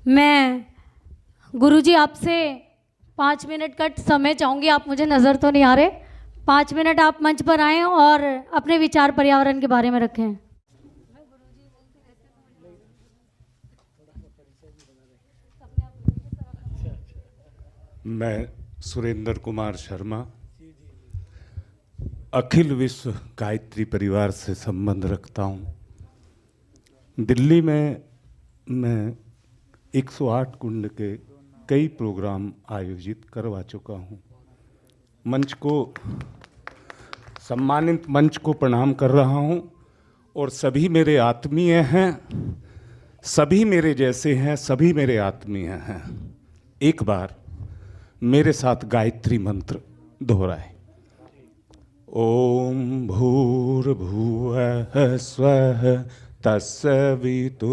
मैं गुरुजी आपसे 5 मिनट का समय चाहूँगी। आप मुझे नज़र तो नहीं आ रहे। 5 मिनट आप मंच पर आएँ और अपने विचार पर्यावरण के बारे में रखें। मैं सुरेंद्र कुमार शर्मा अखिल विश्व गायत्री परिवार से संबंध रखता हूँ। दिल्ली में मैं 108 कुंड के कई प्रोग्राम आयोजित करवा चुका हूँ। मंच को सम्मानित मंच को प्रणाम कर रहा हूँ और सभी मेरे आत्मीय हैं, सभी मेरे जैसे हैं, सभी मेरे आत्मीय हैं। एक बार मेरे साथ गायत्री मंत्र दोहराए। ओम भूर्भुवः स्वः तत्सवितुर्वरेण्यं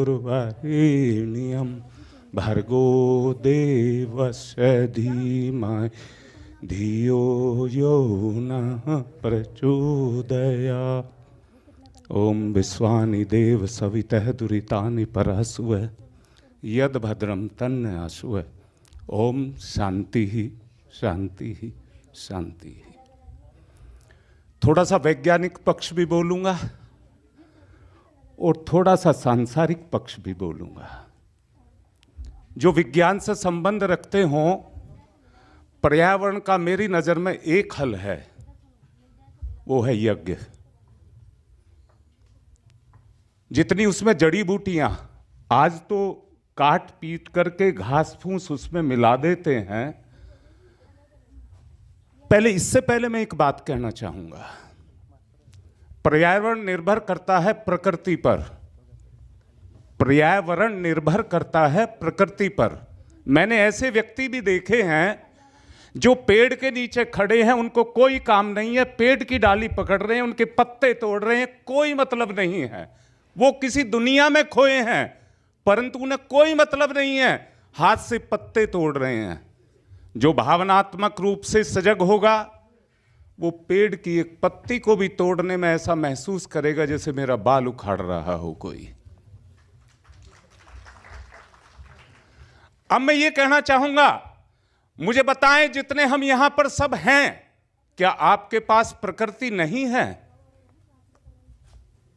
भर्गो देवस्य धीमहि धियो यो नः प्रचोदयात्। ओम विश्वानि देव सवितः दुरितानि परस्व यद भद्रम तन्यासुः। ओम शांति ही शांति ही शांति ही। थोड़ा सा वैज्ञानिक पक्ष भी बोलूंगा और थोड़ा सा सांसारिक पक्ष भी बोलूंगा। जो विज्ञान से संबंध रखते हों, पर्यावरण का मेरी नजर में एक हल है, वो है यज्ञ। जितनी उसमें जड़ी बूटियां आज तो काट पीट करके घास फूस उसमें मिला देते हैं। इससे पहले मैं एक बात कहना चाहूंगा। पर्यावरण निर्भर करता है प्रकृति पर। पर्यावरण निर्भर करता है प्रकृति पर। मैंने ऐसे व्यक्ति भी देखे हैं जो पेड़ के नीचे खड़े हैं, उनको कोई काम नहीं है, पेड़ की डाली पकड़ रहे हैं, उनके पत्ते तोड़ रहे हैं, कोई मतलब नहीं है। वो किसी दुनिया में खोए हैं, परंतु उन्हें कोई मतलब नहीं है, हाथ से पत्ते तोड़ रहे हैं। जो भावनात्मक रूप से सजग होगा वो पेड़ की एक पत्ती को भी तोड़ने में ऐसा महसूस करेगा जैसे मेरा बाल उखाड़ रहा हो कोई। अब मैं ये कहना चाहूंगा, मुझे बताएं, जितने हम यहां पर सब हैं, क्या आपके पास प्रकृति नहीं है?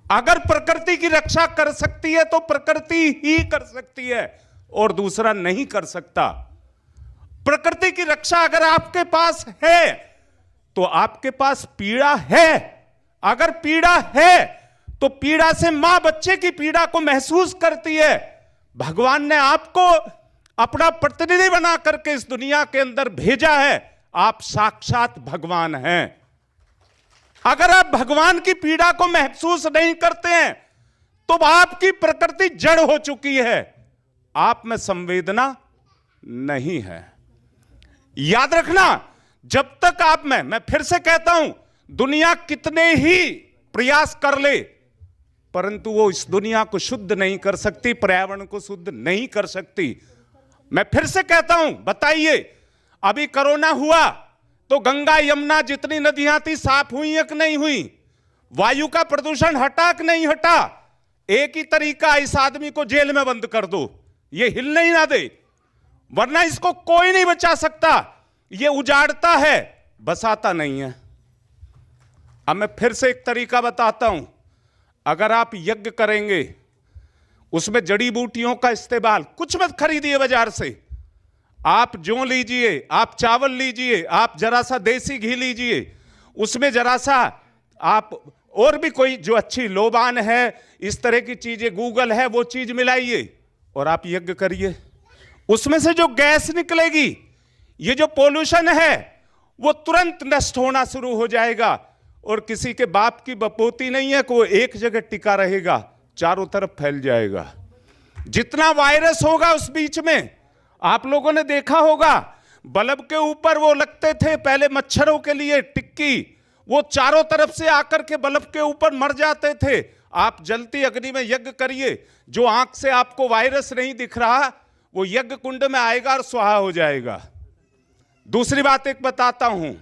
अगर प्रकृति की रक्षा कर सकती है तो प्रकृति ही कर सकती है और दूसरा नहीं कर सकता। प्रकृति की रक्षा अगर आपके पास है तो आपके पास पीड़ा है। अगर पीड़ा है तो पीड़ा से मां बच्चे की पीड़ा को महसूस करती है। भगवान ने आपको अपना प्रतिनिधि बना करके इस दुनिया के अंदर भेजा है। आप साक्षात भगवान हैं। अगर आप भगवान की पीड़ा को महसूस नहीं करते हैं तो आपकी प्रकृति जड़ हो चुकी है, आप में संवेदना नहीं है। याद रखना, जब तक आप में, मैं फिर से कहता हूं, दुनिया कितने ही प्रयास कर ले, परंतु वो इस दुनिया को शुद्ध नहीं कर सकती, पर्यावरण को शुद्ध नहीं कर सकती। मैं फिर से कहता हूं, बताइए, अभी कोरोना हुआ तो गंगा यमुना जितनी नदियां थी साफ हुई या नहीं हुई? वायु का प्रदूषण हटा कि नहीं हटा? एक ही तरीका, इस आदमी को जेल में बंद कर दो, ये हिलने ही ना दे, वरना इसको कोई नहीं बचा सकता। ये उजाड़ता है, बसाता नहीं है। अब मैं फिर से एक तरीका बताता हूं। अगर आप यज्ञ करेंगे, उसमें जड़ी बूटियों का इस्तेमाल, कुछ मत खरीदिए बाजार से, आप जौ लीजिए, आप चावल लीजिए, आप जरा सा देसी घी लीजिए, उसमें जरा सा आप और भी कोई जो अच्छी लोबान है, इस तरह की चीजें, गूगल है, वो चीज मिलाइए और आप यज्ञ करिए। उसमें से जो गैस निकलेगी, ये जो पोल्यूशन है, वो तुरंत नष्ट होना शुरू हो जाएगा। और किसी के बाप की बपोती नहीं है कि वो एक जगह टिका रहेगा, चारों तरफ फैल जाएगा। जितना वायरस होगा उस बीच में, आप लोगों ने देखा होगा, बल्ब के ऊपर वो लगते थे पहले मच्छरों के लिए टिक्की, वो चारों तरफ से आकर के बल्ब के ऊपर मर जाते थे। आप जलती अग्नि में यज्ञ करिए, जो आंख से आपको वायरस नहीं दिख रहा, वो यज्ञ कुंड में आएगा और स्वाहा हो जाएगा। दूसरी बात एक बताता हूं,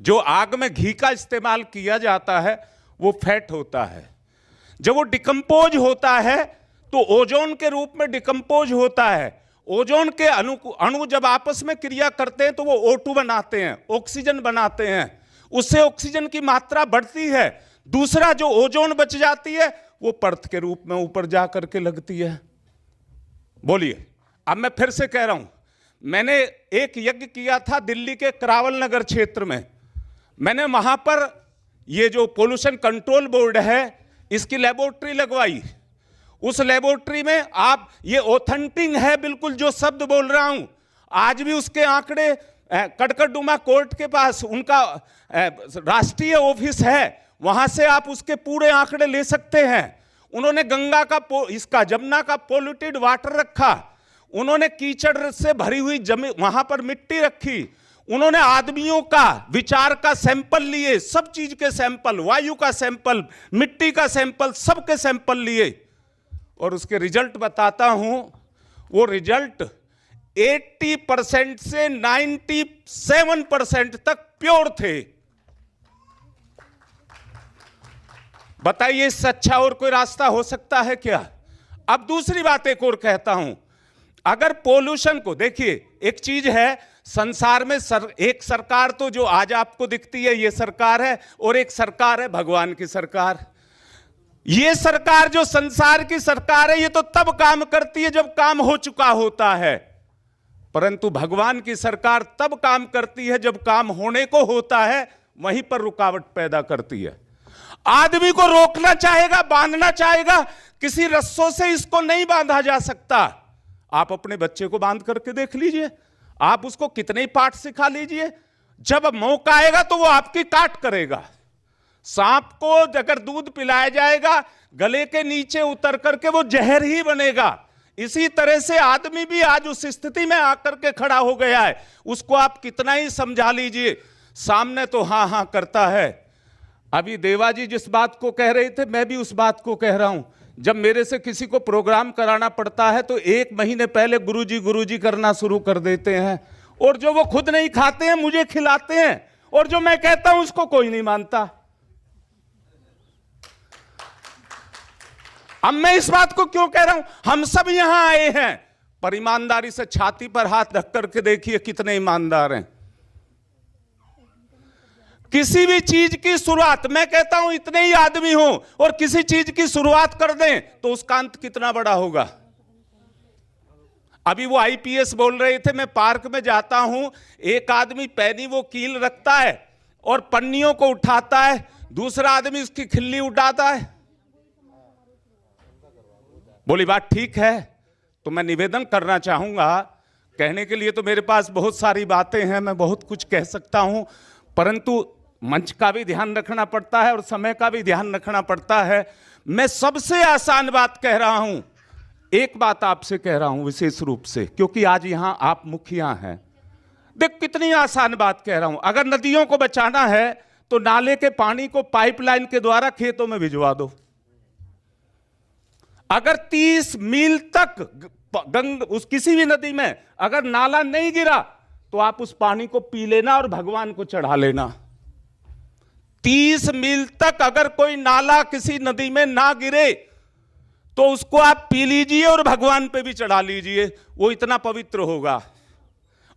जो आग में घी का इस्तेमाल किया जाता है वो फैट होता है। जब वो डिकम्पोज होता है तो ओजोन के रूप में डिकम्पोज होता है। ओजोन के अणु जब आपस में क्रिया करते हैं तो वो O2 बनाते हैं, ऑक्सीजन बनाते हैं, उससे ऑक्सीजन की मात्रा बढ़ती है। दूसरा जो ओजोन बच जाती है वो परत के रूप में ऊपर जा करके लगती है। बोलिए, अब मैं फिर से कह रहा हूं, मैंने एक यज्ञ किया था दिल्ली के करावल नगर क्षेत्र में। मैंने वहां पर ये जो पोल्यूशन कंट्रोल बोर्ड है इसकी लेबोरेटरी लगवाई। उस लेबोरेटरी में आप, ये ऑथेंटिक है बिल्कुल जो शब्द बोल रहा हूं, आज भी उसके आंकड़े कड़कड़डुमा कोर्ट के पास उनका राष्ट्रीय ऑफिस है, वहां से आप उसके पूरे आंकड़े ले सकते हैं। उन्होंने गंगा का इसका जमुना का पोल्यूटेड वाटर रखा, उन्होंने कीचड़ से भरी हुई जमीन वहां पर मिट्टी रखी, उन्होंने आदमियों का विचार का सैंपल लिए, सब चीज के सैंपल, वायु का सैंपल, मिट्टी का सैंपल, सबके सैंपल लिए और उसके रिजल्ट बताता हूं। वो रिजल्ट 80% से 97% तक प्योर थे। बताइए इससे अच्छा और कोई रास्ता हो सकता है क्या? अब दूसरी बात एक और कहता हूं, अगर पोल्यूशन को देखिए, एक चीज है संसार में एक सरकार तो जो आज आपको दिखती है ये सरकार है, और एक सरकार है भगवान की सरकार। ये सरकार जो संसार की सरकार है ये तो तब काम करती है जब काम हो चुका होता है, परंतु भगवान की सरकार तब काम करती है जब काम होने को होता है, वहीं पर रुकावट पैदा करती है। आदमी को रोकना चाहेगा, बांधना चाहेगा, किसी रस्सों से इसको नहीं बांधा जा सकता। आप अपने बच्चे को बांध करके देख लीजिए, आप उसको कितने पाठ सिखा लीजिए, जब मौका आएगा तो वो आपकी काट करेगा। सांप को अगर दूध पिलाया जाएगा गले के नीचे उतर करके वो जहर ही बनेगा। इसी तरह से आदमी भी आज उस स्थिति में आकर के खड़ा हो गया है, उसको आप कितना ही समझा लीजिए, सामने तो हां हां करता है। अभी देवा जी जिस बात को कह रहे थे मैं भी उस बात को कह रहा हूं, जब मेरे से किसी को प्रोग्राम कराना पड़ता है तो 1 महीने पहले गुरुजी करना शुरू कर देते हैं, और जो वो खुद नहीं खाते हैं मुझे खिलाते हैं, और जो मैं कहता हूं उसको कोई नहीं मानता। अब मैं इस बात को क्यों कह रहा हूं, हम सब यहां आए हैं, पर ईमानदारी से छाती पर हाथ रख करके देखिए कितने ईमानदार हैं। किसी भी चीज की शुरुआत, मैं कहता हूं इतने ही आदमी हो और किसी चीज की शुरुआत कर दें तो उसका अंत कितना बड़ा होगा। अभी वो IPS बोल रहे थे, मैं पार्क में जाता हूं, एक आदमी पैनी वो कील रखता है और पन्नियों को उठाता है, दूसरा आदमी उसकी खिल्ली उठाता है। बोली बात ठीक है, तो मैं निवेदन करना चाहूंगा, कहने के लिए तो मेरे पास बहुत सारी बातें हैं, मैं बहुत कुछ कह सकता हूं, परंतु मंच का भी ध्यान रखना पड़ता है और समय का भी ध्यान रखना पड़ता है। मैं सबसे आसान बात कह रहा हूं, एक बात आपसे कह रहा हूं विशेष रूप से, क्योंकि आज यहां आप मुखिया हैं। देख कितनी आसान बात कह रहा हूं, अगर नदियों को बचाना है तो नाले के पानी को पाइपलाइन के द्वारा खेतों में भिजवा दो। अगर 30 मील तक उस किसी भी नदी में अगर नाला नहीं गिरा तो आप उस पानी को पी लेना और भगवान को चढ़ा लेना। 30 मील तक अगर कोई नाला किसी नदी में ना गिरे तो उसको आप पी लीजिए और भगवान पे भी चढ़ा लीजिए, वो इतना पवित्र होगा।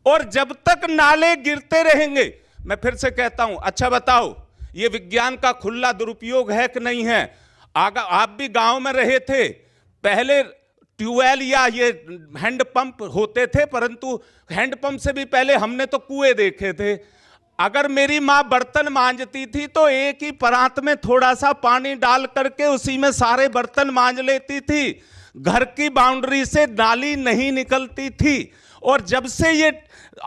और जब तक नाले गिरते रहेंगे, मैं फिर से कहता हूं, अच्छा बताओ ये विज्ञान का खुला दुरुपयोग है कि नहीं है? आप भी गांव में रहे थे, पहले ट्यूबवेल या ये हैंडपंप होते थे, परंतु हैंडपंप से भी पहले हमने तो कुएं देखे थे। अगर मेरी माँ बर्तन मांजती थी तो एक ही परात में थोड़ा सा पानी डाल करके उसी में सारे बर्तन मांज लेती थी, घर की बाउंड्री से नाली नहीं निकलती थी। और जब से ये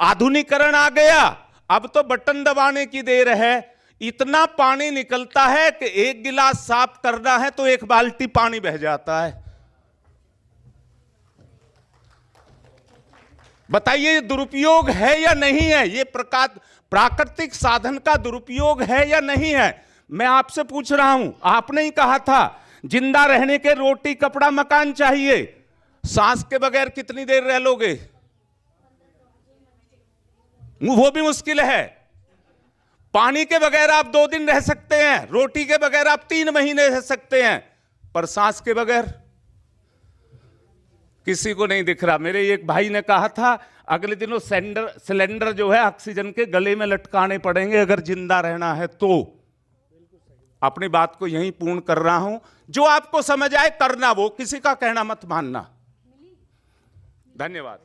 आधुनिकीकरण आ गया, अब तो बटन दबाने की देर है, इतना पानी निकलता है कि एक गिलास साफ करना है तो 1 बाल्टी पानी बह जाता है। बताइए ये दुरुपयोग है या नहीं है? ये प्राकृतिक साधन का दुरुपयोग है या नहीं है? मैं आपसे पूछ रहा हूं, आपने ही कहा था जिंदा रहने के रोटी कपड़ा मकान चाहिए, सांस के बगैर कितनी देर रह लोगे? वो भी मुश्किल है। पानी के बगैर आप 2 दिन रह सकते हैं, रोटी के बगैर आप 3 महीने रह सकते हैं, पर सांस के बगैर किसी को नहीं दिख रहा। मेरे एक भाई ने कहा था अगले दिनों सिलेंडर जो है ऑक्सीजन के गले में लटकाने पड़ेंगे अगर जिंदा रहना है तो। अपनी बात को यहीं पूर्ण कर रहा हूं। जो आपको समझ आए करना, वो किसी का कहना मत मानना। धन्यवाद।